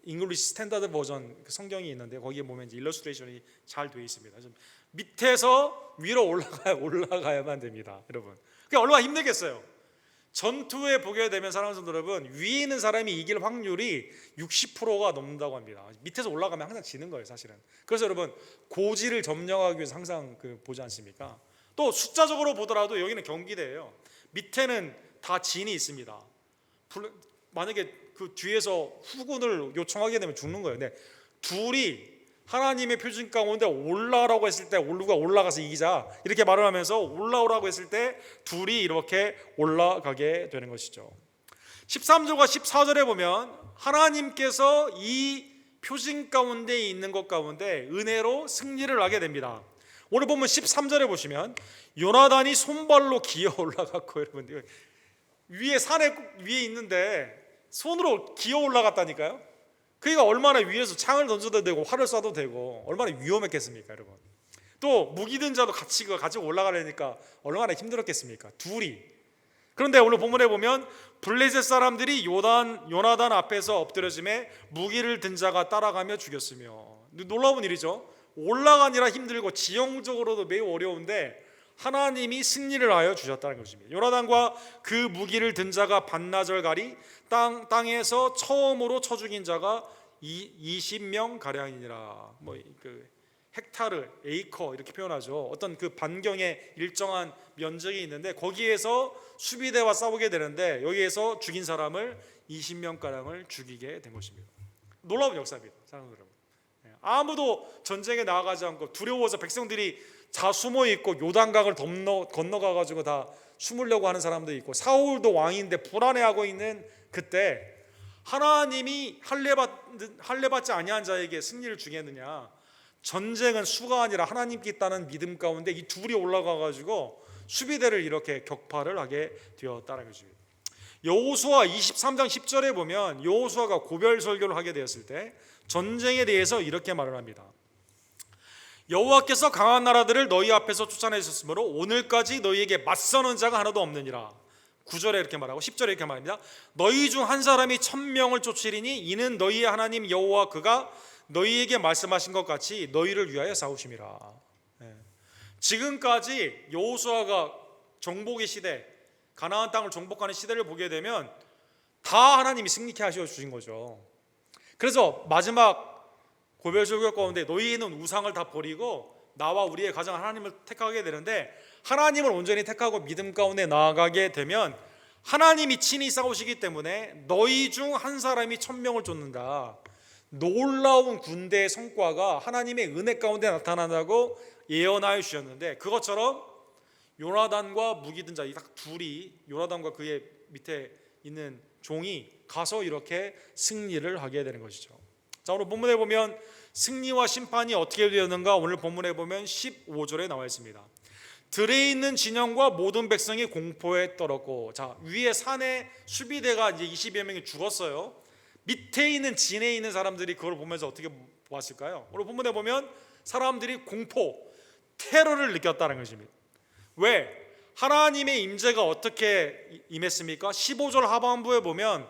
잉글리시 스탠다드 버전 성경이 있는데 거기에 보면 이제 일러스트레이션이 잘 되어 있습니다. 밑에서 위로 올라가야만 됩니다, 여러분. 그게 얼마나 힘들겠어요. 전투에 보게 되면 사랑하는 성도 여러분, 위에 있는 사람이 이길 확률이 60%가 넘는다고 합니다. 밑에서 올라가면 항상 지는 거예요, 사실은. 그래서 여러분, 고지를 점령하기 위해서 항상 보지 않습니까? 또 숫자적으로 보더라도 여기는 경기대예요. 밑에는 다 진이 있습니다. 만약에 그 뒤에서 후군을 요청하게 되면 죽는 거예요. 근데 둘이 하나님의 표징 가운데 올라오라고 했을 때 누가 올라가서 이기자 이렇게 말을 하면서 올라오라고 했을 때 둘이 이렇게 올라가게 되는 것이죠. 13절과 14절에 보면 하나님께서 이 표징 가운데 있는 것 가운데 은혜로 승리를 하게 됩니다. 오늘 보면 13절에 보시면 요나단이 손발로 기어 올라갔고, 여러분 위에 산에 위에 있는데 손으로 기어 올라갔다니까요. 그러니까 얼마나 위에서 창을 던져도 되고 활을 쏴도 되고 얼마나 위험했겠습니까, 여러분. 또 무기 든 자도 같이 올라가려니까 얼마나 힘들었겠습니까, 둘이. 그런데 오늘 본문에 보면 블레셋 사람들이 요나단 앞에서 엎드려짐에 무기를 든 자가 따라가며 죽였으며. 놀라운 일이죠. 올라가니라 힘들고 지형적으로도 매우 어려운데 하나님이 승리를 하여 주셨다는 것입니다. 요나단과 그 무기를 든 자가 반나절가리 땅에서 처음으로 쳐 죽인 자가 20명 가량이니라. 헥타르, 에이커 이렇게 표현하죠. 어떤 그 반경의 일정한 면적이 있는데 거기에서 수비대와 싸우게 되는데 여기에서 죽인 사람을 20명가량을 죽이게 된 것입니다. 놀라운 역사입니다, 사랑하는 여러분. 아무도 전쟁에 나아가지 않고 두려워서 백성들이 다 숨어 있고 요단강을 건너가 가지고 다 숨으려고 하는 사람도 있고 사울도 왕인데 불안해하고 있는 그때 하나님이 할례받지 아니한 자에게 승리를 주겠느냐? 전쟁은 수가 아니라 하나님께 있다는 믿음 가운데 이 둘이 올라가 가지고 수비대를 이렇게 격파를 하게 되었다는 것입니다. 여호수아 23장 10절에 보면 여호수아가 고별 설교를 하게 되었을 때 전쟁에 대해서 이렇게 말을 합니다. 여호와께서 강한 나라들을 너희 앞에서 쫓아내셨으므로 오늘까지 너희에게 맞서는 자가 하나도 없느니라. 9절에 이렇게 말하고 10절에 이렇게 말합니다. 너희 중 한 사람이 1000명을 쫓으리니 이는 너희의 하나님 여호와 그가 너희에게 말씀하신 것 같이 너희를 위하여 싸우심이라. 지금까지 여호수아가 정복의 시대, 가나안 땅을 정복하는 시대를 보게 되면 다 하나님이 승리케 하셔 주신 거죠. 그래서 마지막 고별설교 가운데 너희는 우상을 다 버리고 나와 우리의 가정 하나님을 택하게 되는데 하나님을 온전히 택하고 믿음 가운데 나아가게 되면 하나님이 친히 싸우시기 때문에 너희 중 한 사람이 1000명을 쫓는다. 놀라운 군대의 성과가 하나님의 은혜 가운데 나타난다고 예언하여 주셨는데 그것처럼 요나단과 무기든 자 딱 둘이 요나단과 그의 밑에 있는 종이 가서 이렇게 승리를 하게 되는 것이죠. 자, 오늘 본문에 보면 승리와 심판이 어떻게 되었는가 오늘 본문에 보면 15절에 나와 있습니다. 들에 있는 진영과 모든 백성이 공포에 떨었고, 자, 위에 산에 수비대가 이제 20여 명이 죽었어요. 밑에 있는 진에 있는 사람들이 그걸 보면서 어떻게 보았을까요? 오늘 본문에 보면 사람들이 공포, 테러를 느꼈다는 것입니다. 왜? 하나님의 임재가 어떻게 임했습니까? 15절 하반부에 보면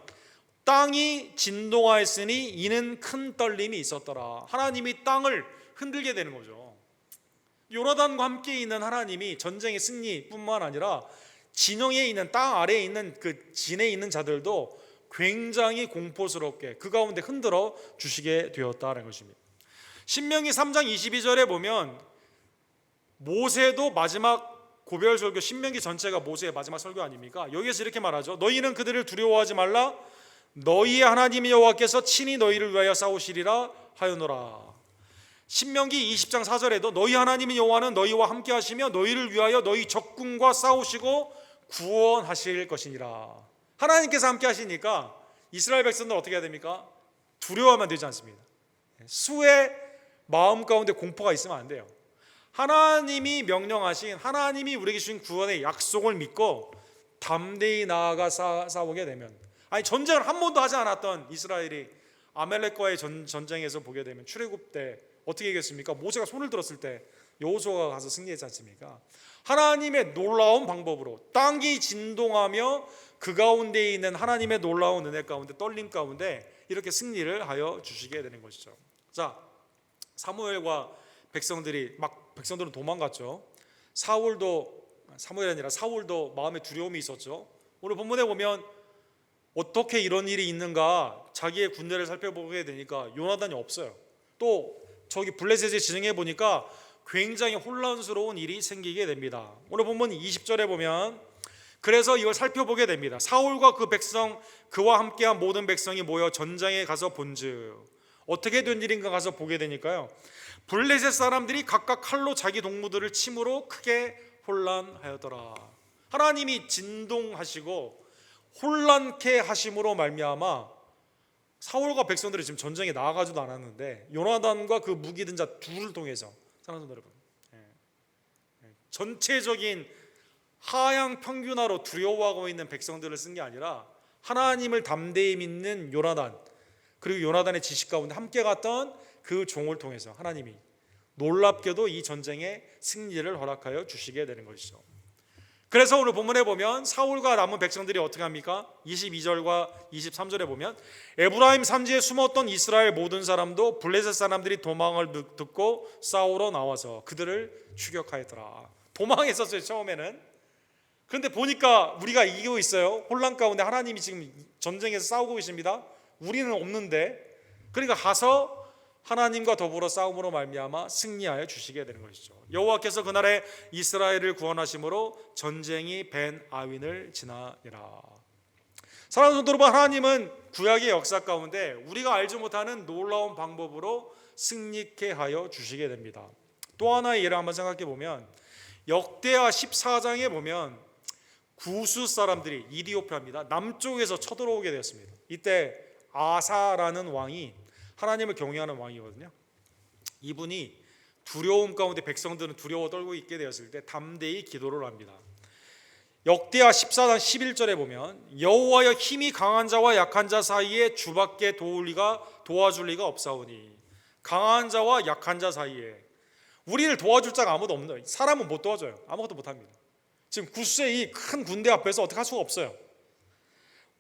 땅이 진동하였으니 이는 큰 떨림이 있었더라. 하나님이 땅을 흔들게 되는 거죠. 요나단과 함께 있는 하나님이 전쟁의 승리뿐만 아니라 진영에 있는 땅 아래에 있는 그 진에 있는 자들도 굉장히 공포스럽게 그 가운데 흔들어 주시게 되었다는 것입니다. 신명기 3장 22절에 보면 모세도 마지막 고별설교, 신명기 전체가 모세의 마지막 설교 아닙니까? 여기에서 이렇게 말하죠. 너희는 그들을 두려워하지 말라. 너희의 하나님 여호와께서 친히 너희를 위하여 싸우시리라 하였노라. 신명기 20장 4절에도 너희 하나님 여호와는 너희와 함께 하시며 너희를 위하여 너희 적군과 싸우시고 구원하실 것이니라. 하나님께서 함께 하시니까 이스라엘 백성들 어떻게 해야 됩니까? 두려워하면 되지 않습니다. 수의 마음 가운데 공포가 있으면 안 돼요. 하나님이 명령하신, 하나님이 우리에게 주신 구원의 약속을 믿고 담대히 나아가 싸우게 되면, 아니 전쟁을 한 번도 하지 않았던 이스라엘이 아멜렉과의 전쟁에서 보게 되면 출애굽 때 어떻게 이겼습니까? 모세가 손을 들었을 때 여호수아가 가서 승리했지 않습니까? 하나님의 놀라운 방법으로 땅이 진동하며 그 가운데 있는 하나님의 놀라운 은혜 가운데 떨림 가운데 이렇게 승리를 하여 주시게 되는 것이죠. 자, 사무엘과 백성들은 도망갔죠. 사무엘이 아니라 사울도 마음에 두려움이 있었죠. 오늘 본문에 보면 어떻게 이런 일이 있는가 자기의 군대를 살펴보게 되니까 요나단이 없어요. 또 저기 블레셋에 진행해 보니까 굉장히 혼란스러운 일이 생기게 됩니다. 오늘 본문 20절에 보면 그래서 이걸 살펴보게 됩니다. 사울과 그 백성, 그와 함께한 모든 백성이 모여 전장에 가서 본즉 어떻게 된 일인가 가서 보게 되니까요, 블레셋 사람들이 각각 칼로 자기 동무들을 침으로 크게 혼란하였더라. 하나님이 진동하시고 혼란케 하심으로 말미암아 사울과 백성들이 지금 전쟁에 나아가지도 않았는데 요나단과 그 무기든 자 둘을 통해서, 사랑하는 여러분, 전체적인 하향 평균화로 두려워하고 있는 백성들을 쓴 게 아니라 하나님을 담대히 믿는 요나단, 그리고 요나단의 지식 가운데 함께 갔던 그 종을 통해서 하나님이 놀랍게도 이 전쟁에 승리를 허락하여 주시게 되는 것이죠. 그래서 오늘 본문에 보면 사울과 남은 백성들이 어떻게 합니까? 22절과 23절에 보면 에브라임 산지에 숨었던 이스라엘 모든 사람도 블레셋 사람들이 도망을 듣고 싸우러 나와서 그들을 추격하였더라. 도망했었어요 처음에는. 그런데 보니까 우리가 이기고 있어요. 혼란 가운데 하나님이 지금 전쟁에서 싸우고 계십니다. 우리는 없는데, 그러니까 가서 하나님과 더불어 싸움으로 말미암아 승리하여 주시게 되는 것이죠. 여호와께서 그날에 이스라엘을 구원하심으로 전쟁이 벤 아윈을 지나니라. 사랑하는 성도 여러분, 하나님은 구약의 역사 가운데 우리가 알지 못하는 놀라운 방법으로 승리케 하여 주시게 됩니다. 또 하나의 예를 한번 생각해 보면 역대하 14장에 보면 구스 사람들이 이디오피아입니다. 남쪽에서 쳐들어오게 되었습니다. 이때 아사라는 왕이 하나님을 경외하는 왕이거든요. 이분이 두려움 가운데 백성들은 두려워 떨고 있게 되었을 때 담대히 기도를 합니다. 역대하 14장 11절에 보면 여호와여 힘이 강한 자와 약한 자 사이에 주밖에 도와줄 리가 없사오니. 강한 자와 약한 자 사이에 우리를 도와줄 자가 아무도 없는, 사람은 못 도와줘요. 아무것도 못합니다. 지금 구스의 이 큰 군대 앞에서 어떻게 할 수가 없어요.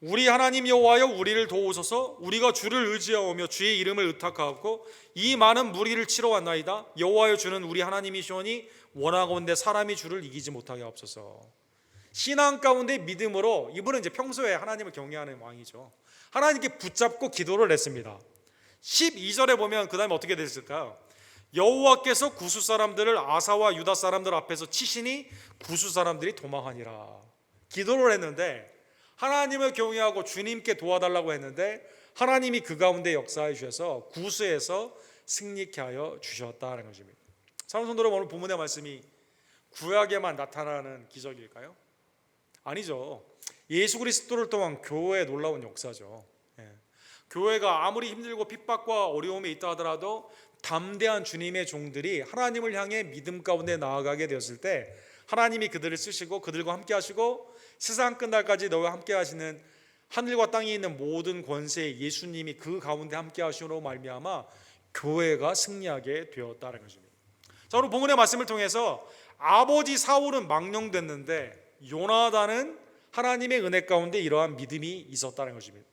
우리 하나님 여호와여 우리를 도우소서. 우리가 주를 의지하오며 주의 이름을 의탁하옵고 이 많은 무리를 치러 왔나이다. 여호와여 주는 우리 하나님이시오니 원하건대 사람이 주를 이기지 못하게 하옵소서. 신앙 가운데 믿음으로, 이분은 이제 평소에 하나님을 경외하는 왕이죠. 하나님께 붙잡고 기도를 했습니다. 12절에 보면 그 다음에 어떻게 됐을까요? 여호와께서 구스 사람들을 아사와 유다 사람들 앞에서 치시니 구스 사람들이 도망하니라. 기도를 했는데, 하나님을 경외하고 주님께 도와달라고 했는데 하나님이 그 가운데 역사해 주셔서 구스에서 승리케 하여 주셨다는 것입니다. 사랑하는 성도 여러분, 오늘 본문의 말씀이 구약에만 나타나는 기적일까요? 아니죠. 예수 그리스도를 통한 교회의 놀라운 역사죠. 교회가 아무리 힘들고 핍박과 어려움에 있다 하더라도 담대한 주님의 종들이 하나님을 향해 믿음 가운데 나아가게 되었을 때 하나님이 그들을 쓰시고 그들과 함께 하시고 세상 끝날까지 너와 함께 하시는 하늘과 땅에 있는 모든 권세의 예수님이 그 가운데 함께 하시므로 말미암아 교회가 승리하게 되었다는 것입니다. 자, 오늘 본문의 말씀을 통해서 아버지 사울은 망령됐는데 요나단은 하나님의 은혜 가운데 이러한 믿음이 있었다는 것입니다.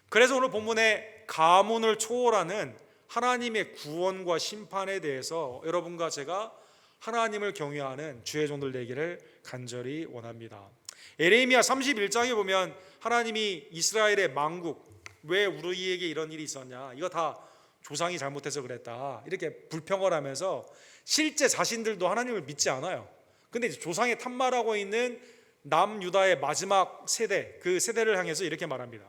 그래서 오늘 본문의 가문을 초월하는 하나님의 구원과 심판에 대해서 여러분과 제가 하나님을 경외하는 주의 종들 되기를 간절히 원합니다. 에레미야 31장에 보면 하나님이 이스라엘의 망국, 왜 우리에게 이런 일이 있었냐, 이거 다 조상이 잘못해서 그랬다, 이렇게 불평을 하면서 실제 자신들도 하나님을 믿지 않아요. 근데 이제 조상의 탐말하고 있는 남유다의 마지막 세대, 그 세대를 향해서 이렇게 말합니다.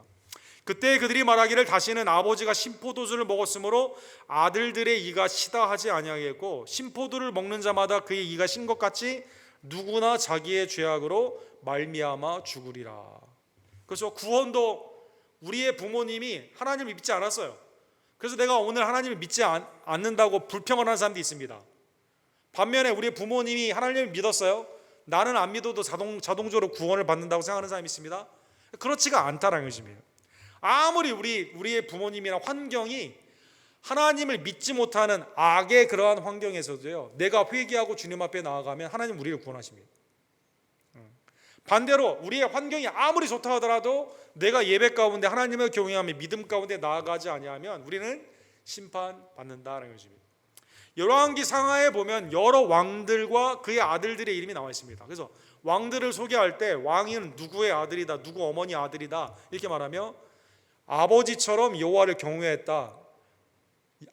그때 그들이 말하기를 다시는 아버지가 신포도주를 먹었으므로 아들들의 이가 시다 하지 아니하겠고 신포도를 먹는 자마다 그의 이가 신 것 같이 누구나 자기의 죄악으로 말미암아 죽으리라. 그래서 구원도 우리의 부모님이 하나님을 믿지 않았어요. 그래서 내가 오늘 하나님을 믿지 않는다고 불평을 하는 사람도 있습니다. 반면에 우리의 부모님이 하나님을 믿었어요. 나는 안 믿어도 자동적으로 구원을 받는다고 생각하는 사람이 있습니다. 그렇지가 않다라는 것입니다. 아무리 우리의 부모님이나 환경이 하나님을 믿지 못하는 악의 그러한 환경에서도요, 내가 회개하고 주님 앞에 나아가면 하나님 우리를 구원하십니다. 반대로 우리의 환경이 아무리 좋다 하더라도 내가 예배 가운데 하나님을 경외하며 믿음 가운데 나아가지 아니하면 우리는 심판받는다는 것입니다. 열왕기 상하에 보면 여러 왕들과 그의 아들들의 이름이 나와 있습니다. 그래서 왕들을 소개할 때 왕은 누구의 아들이다, 누구 어머니 아들이다 이렇게 말하며 아버지처럼 여호와를 경외했다,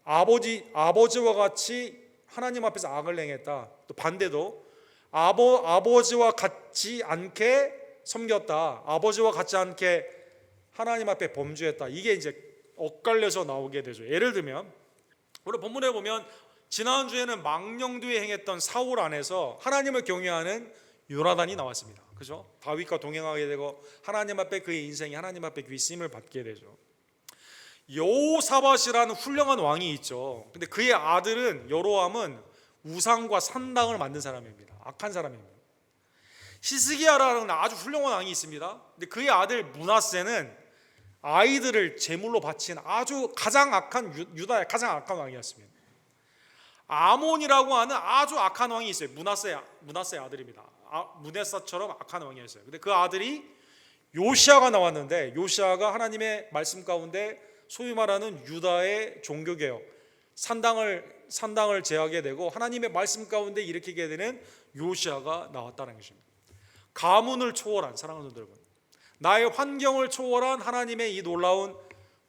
아버지와 같이 하나님 앞에서 악을 행했다, 또 반대도 아버지와 같지 않게 섬겼다, 아버지와 같지 않게 하나님 앞에 범죄했다. 이게 이제 엇갈려서 나오게 되죠. 예를 들면 오늘 본문에 보면 지난주에는 망령되이 행했던 사울 안에서 하나님을 경외하는 요나단이 나왔습니다. 그죠? 다윗과 동행하게 되고 하나님 앞에 그의 인생이 하나님 앞에 귀 쓰임을 받게 되죠. 여호사밧이라는 훌륭한 왕이 있죠. 근데 그의 아들은 여로함은 우상과 산당을 만든 사람입니다. 악한 사람입니다. 히스기야라는 아주 훌륭한 왕이 있습니다. 근데 그의 아들 므낫세는 아이들을 제물로 바친 아주 가장 악한 유다의 가장 악한 왕이었습니다. 아몬이라고 하는 아주 악한 왕이 있어요. 므낫세의 아들입니다. 므낫사처럼 악한 왕이었어요. 근데 그 아들이 요시아가 나왔는데 요시아가 하나님의 말씀 가운데 소위 말하는 유다의 종교개혁, 산당을 제하게 되고 하나님의 말씀 가운데 일으키게 되는 요시아가 나왔다는 것입니다. 가문을 초월한, 사랑하는 여러분, 나의 환경을 초월한 하나님의 이 놀라운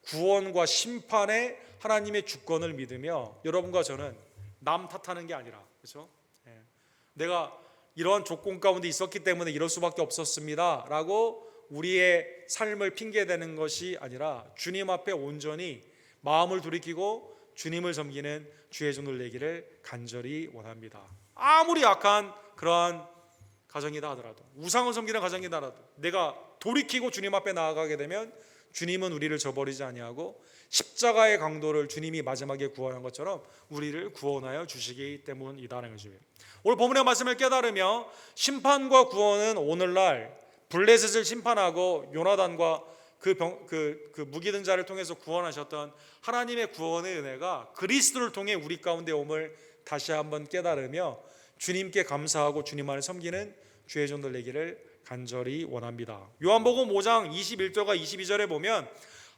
구원과 심판의 하나님의 주권을 믿으며 여러분과 저는 남 탓하는 게 아니라, 그렇죠? 내가 이러한 조건 가운데 있었기 때문에 이럴 수밖에 없었습니다 라고 우리의 삶을 핑계대는 것이 아니라 주님 앞에 온전히 마음을 돌이키고 주님을 섬기는 주의 종들 되기를 간절히 원합니다. 아무리 약한 그러한 가정이다 하더라도, 우상을 섬기는 가정이다 하더라도 내가 돌이키고 주님 앞에 나아가게 되면 주님은 우리를 저버리지 아니하고 십자가의 강도를 주님이 마지막에 구원한 것처럼 우리를 구원하여 주시기 때문이다라는 것이에요. 오늘 본문의 말씀을 깨달으며 심판과 구원은 오늘날 블레셋을 심판하고 요나단과 그 무기든 자를 통해서 구원하셨던 하나님의 구원의 은혜가 그리스도를 통해 우리 가운데 옴을 다시 한번 깨달으며 주님께 감사하고 주님 안을 섬기는 주의 종들 되기를 간절히 원합니다. 요한복음 5장 21절과 22절에 보면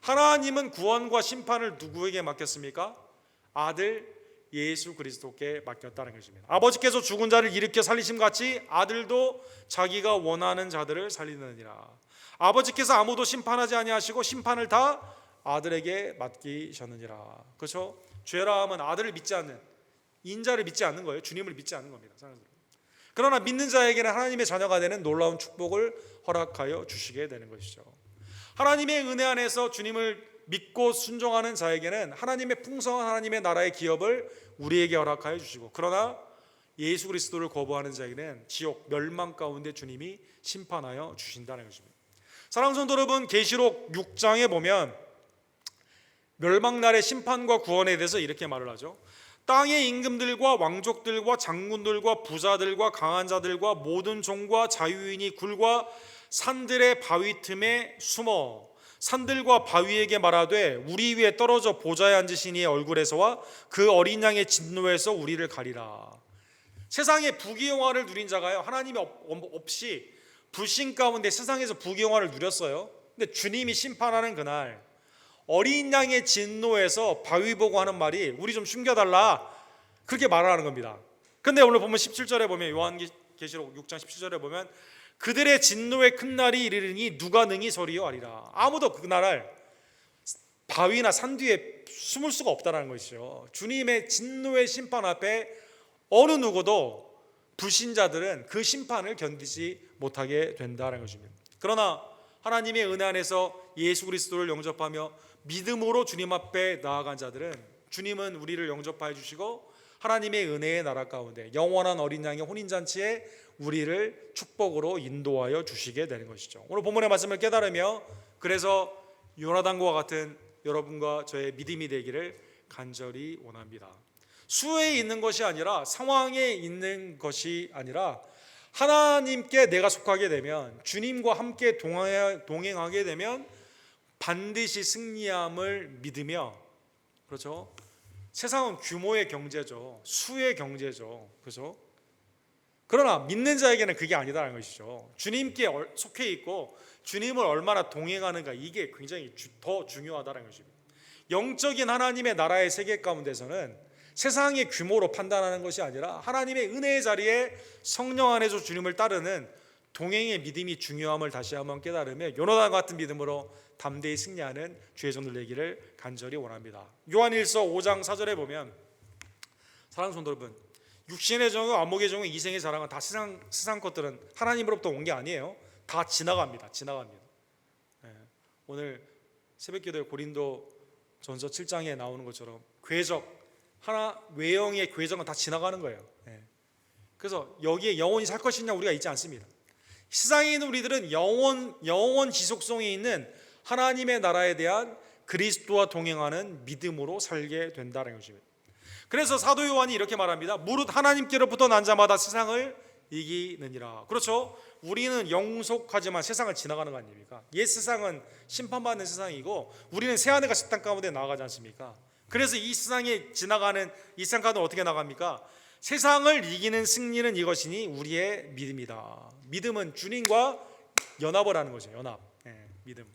하나님은 구원과 심판을 누구에게 맡겼습니까? 아들 예수 그리스도께 맡겼다는 것입니다. 아버지께서 죽은 자를 일으켜 살리심 같이 아들도 자기가 원하는 자들을 살리느니라. 아버지께서 아무도 심판하지 아니하시고 심판을 다 아들에게 맡기셨느니라. 그렇죠? 죄라 함은 아들을 믿지 않는, 인자를 믿지 않는 거예요. 주님을 믿지 않는 겁니다. 그러나 믿는 자에게는 하나님의 자녀가 되는 놀라운 축복을 허락하여 주시게 되는 것이죠. 하나님의 은혜 안에서 주님을 믿고 순종하는 자에게는 하나님의 풍성한 하나님의 나라의 기업을 우리에게 허락하여 주시고, 그러나 예수 그리스도를 거부하는 자에게는 지옥 멸망 가운데 주님이 심판하여 주신다는 것입니다. 사랑하는 성도 여러분, 계시록 6장에 보면 멸망날의 심판과 구원에 대해서 이렇게 말을 하죠. 땅의 임금들과 왕족들과 장군들과 부자들과 강한 자들과 모든 종과 자유인이 굴과 산들의 바위 틈에 숨어 산들과 바위에게 말하되 우리 위에 떨어져 보좌에 앉으신 이의 얼굴에서와 그 어린 양의 진노에서 우리를 가리라. 세상의 부귀영화를 누린 자가요, 하나님이 없이 불신 가운데 세상에서 부귀영화를 누렸어요. 근데 주님이 심판하는 그날 어린 양의 진노에서 바위 보고 하는 말이 우리 좀 숨겨달라, 그렇게 말하는 겁니다. 근데 오늘 보면 17절에 보면 요한계시록 6장 17절에 보면 그들의 진노의 큰 날이 이르르니 누가 능히 서리요 하리라. 아무도 그날을 바위나 산 뒤에 숨을 수가 없다는 것이죠. 주님의 진노의 심판 앞에 어느 누구도 불신자들은 그 심판을 견디지 못하게 된다는 것입니다. 그러나 하나님의 은혜 안에서 예수 그리스도를 영접하며 믿음으로 주님 앞에 나아간 자들은 주님은 우리를 영접하여 주시고 하나님의 은혜의 나라 가운데 영원한 어린 양의 혼인잔치에 우리를 축복으로 인도하여 주시게 되는 것이죠. 오늘 본문의 말씀을 깨달으며 그래서 요나단과 같은 여러분과 저의 믿음이 되기를 간절히 원합니다. 수에 있는 것이 아니라, 상황에 있는 것이 아니라 하나님께 내가 속하게 되면, 주님과 함께 동행하게 되면 반드시 승리함을 믿으며, 그렇죠? 세상은 규모의 경제죠. 수의 경제죠. 그렇죠? 그러나 믿는 자에게는 그게 아니다라는 것이죠. 주님께 속해 있고 주님을 얼마나 동행하는가, 이게 굉장히 더 중요하다는 것입니다. 영적인 하나님의 나라의 세계 가운데서는 세상의 규모로 판단하는 것이 아니라 하나님의 은혜의 자리에 성령 안에서 주님을 따르는 동행의 믿음이 중요함을 다시 한번 깨달으며 요나단 같은 믿음으로 담대히 승리하는 주의 종들 되기를 간절히 원합니다. 요한일서 5장 4절에 보면, 사랑하는 성도 여러분, 육신의 정욕, 안목의 정욕, 이생의 자랑은 다 세상 것들은 하나님으로부터 온 게 아니에요. 다 지나갑니다. 오늘 새벽기도에 고린도전서 7장에 나오는 것처럼 궤적, 외형의 궤적은 다 지나가는 거예요. 그래서 여기에 영원히 살 것이냐 우리가 있지 않습니다. 세상에 있는 우리들은 영원 지속성이 있는 하나님의 나라에 대한 그리스도와 동행하는 믿음으로 살게 된다는 것입니다. 그래서 사도 요한이 이렇게 말합니다. 무릇 하나님께로부터 난 자마다 세상을 이기느니라. 그렇죠? 우리는 영속하지만 세상을 지나가는 거 아닙니까? 옛 세상은 심판받는 세상이고 우리는 새하늘과 새 땅 가운데 나아가지 않습니까? 그래서 이 세상에 지나가는 이 세상 가운데 어떻게 나갑니까? 세상을 이기는 승리는 이것이니 우리의 믿음이다. 믿음은 주님과 연합을 하는 거죠. 믿음.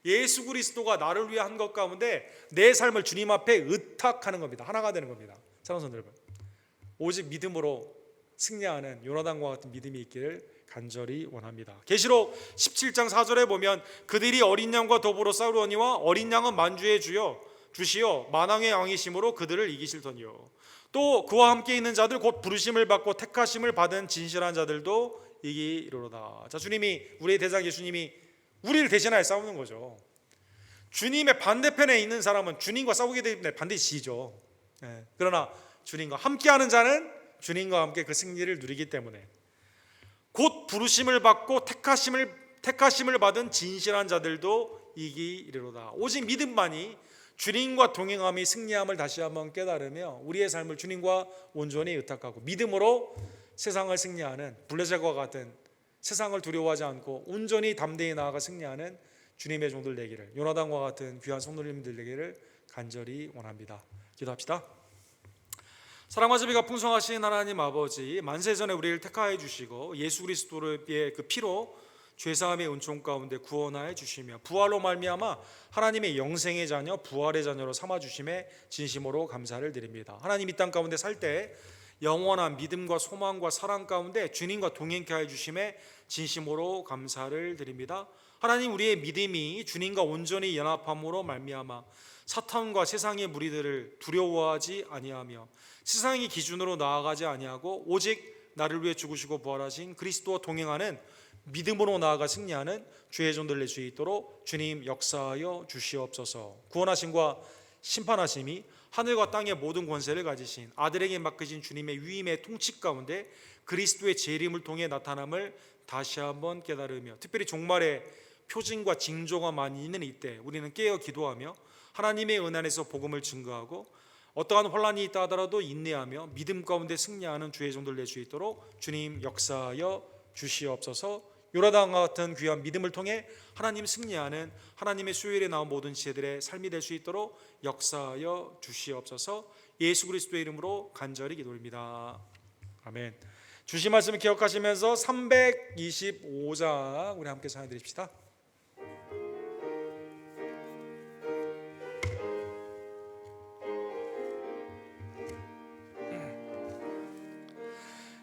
예수 그리스도가 나를 위해 한 것 가운데 내 삶을 주님 앞에 의탁하는 겁니다. 하나가 되는 겁니다. 사랑하는 성도 여러분, 오직 믿음으로 승리하는 요나단과 같은 믿음이 있기를 간절히 원합니다. 계시록 17장 4절에 보면 그들이 어린 양과 더불어 싸우려니와 어린 양은 만주의 주요 주시어 만왕의 왕이심으로 그들을 이기실더니요. 또 그와 함께 있는 자들 곧 부르심을 받고 택하심을 받은 진실한 자들도 이기리로다. 자, 주님이, 우리의 대장 예수님이 우리를 대신하여 싸우는 거죠. 주님의 반대편에 있는 사람은 주님과 싸우게 되면 반드시 지죠. 그러나 주님과 함께하는 자는 주님과 함께 그 승리를 누리기 때문에 곧 부르심을 받고 택하심을 받은 진실한 자들도 이기리로다. 오직 믿음만이 주님과 동행함이 승리함을 다시 한번 깨달으며 우리의 삶을 주님과 온전히 의탁하고 믿음으로 세상을 승리하는 블레셋과 같은 세상을 두려워하지 않고 온전히 담대히 나아가 승리하는 주님의 종들 되기를, 요나단과 같은 귀한 성도님들 되기를 간절히 원합니다. 기도합시다. 사랑과 자비가 풍성하신 하나님 아버지, 만세전에 우리를 택하여 주시고 예수 그리스도의 그 피로 죄사함의 은총 가운데 구원하여 주시며 부활로 말미암아 하나님의 영생의 자녀, 부활의 자녀로 삼아 주심에 진심으로 감사를 드립니다. 하나님, 이 땅 가운데 살 때 영원한 믿음과 소망과 사랑 가운데 주님과 동행케 하여 주심에 진심으로 감사를 드립니다. 하나님, 우리의 믿음이 주님과 온전히 연합함으로 말미암아 사탄과 세상의 무리들을 두려워하지 아니하며 세상의 기준으로 나아가지 아니하고 오직 나를 위해 죽으시고 부활하신 그리스도와 동행하는 믿음으로 나아가 승리하는 주의 종들 될 수 있도록 주님 역사하여 주시옵소서. 구원하심과 심판하심이 하늘과 땅의 모든 권세를 가지신 아들에게 맡기신 주님의 위임의 통치 가운데 그리스도의 재림을 통해 나타남을 다시 한번 깨달으며, 특별히 종말의 표징과 징조가 많이 있는 이때 우리는 깨어 기도하며 하나님의 은혜 안에서 복음을 증거하고 어떠한 혼란이 있다 하더라도 인내하며 믿음 가운데 승리하는 주의 종들 될 수 있도록 주님 역사하여 주시옵소서. 요나단과 같은 귀한 믿음을 통해 하나님 승리하는 하나님의 수요일에 나온 모든 지혜들의 삶이 될 수 있도록 역사하여 주시옵소서. 예수 그리스도의 이름으로 간절히 기도합니다. 아멘. 주신 말씀을 기억하시면서 325장 우리 함께 찬양 드립시다.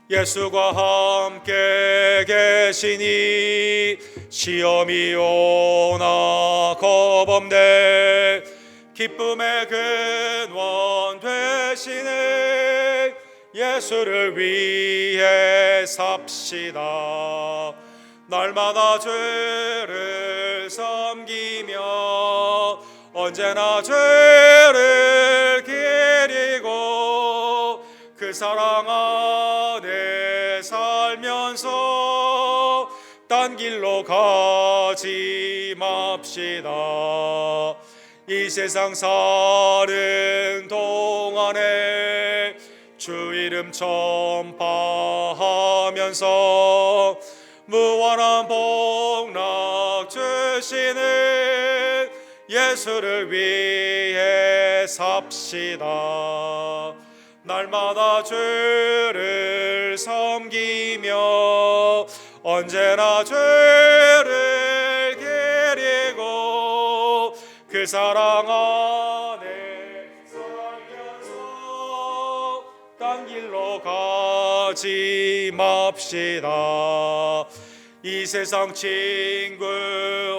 예수가 함께 계시니 시험이 오나 겁없네. 기쁨의 근원 되시네. 예수를 위해 삽시다. 날마다 죄를 섬기며 언제나 죄를 기리고 그 사랑 안에 살면서 딴 길로 가지 맙시다. 이 세상 사는 동안에 주 이름 전파하면서 무한한 복락 주시는 예수를 위해 삽시다. 날마다 죄를 섬기며 언제나 죄를 기리고 그 사랑 안에 살면서 딴 길로 가지 맙시다. 이 세상 친구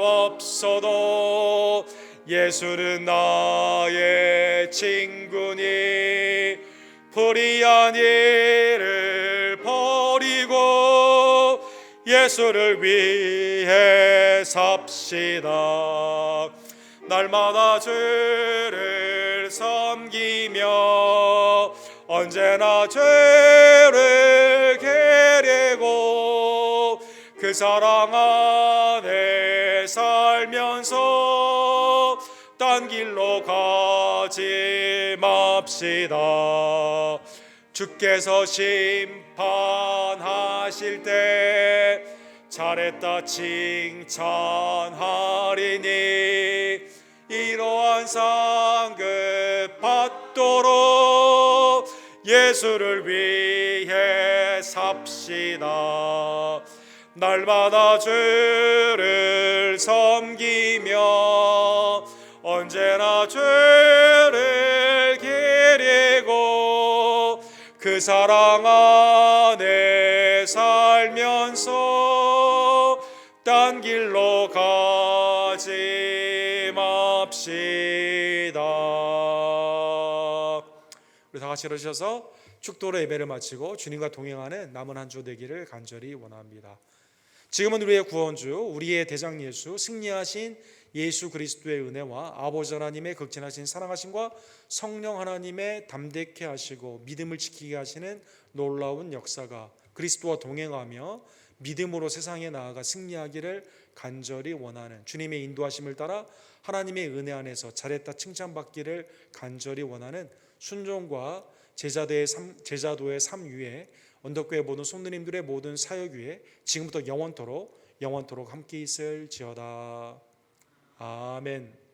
없어도 예수는 나의 친구니 불의한 일을 버리고 예수를 위해 삽시다. 날마다 죄를 섬기며 언제나 죄를 기리고 그 사랑 안에 살면서 딴 길로 가지 맙시다. 주께서 심판하실 때 잘했다 칭찬하리니 이러한 상급 받도록 예수를 위해 삽시다. 날마다 죄를 섬기며 언제나 죄를 기리고 그 사랑 안에 살면서 딴 길로 가지 맙시다. 다 같이 일어서셔서 축도로 예배를 마치고 주님과 동행하는 남은 한 주 되기를 간절히 원합니다. 지금은 우리의 구원주, 우리의 대장 예수, 승리하신 예수 그리스도의 은혜와 아버지 하나님의 극진하신 사랑하심과 성령 하나님의 담대케 하시고 믿음을 지키게 하시는 놀라운 역사가 그리스도와 동행하며 믿음으로 세상에 나아가 승리하기를 간절히 원하는, 주님의 인도하심을 따라 하나님의 은혜 안에서 잘했다 칭찬받기를 간절히 원하는 순종과 제자도의 삶 위에, 언덕교회 모든 성도님들의 모든 사역 위에 지금부터 영원토록 함께 있을지어다. 아멘.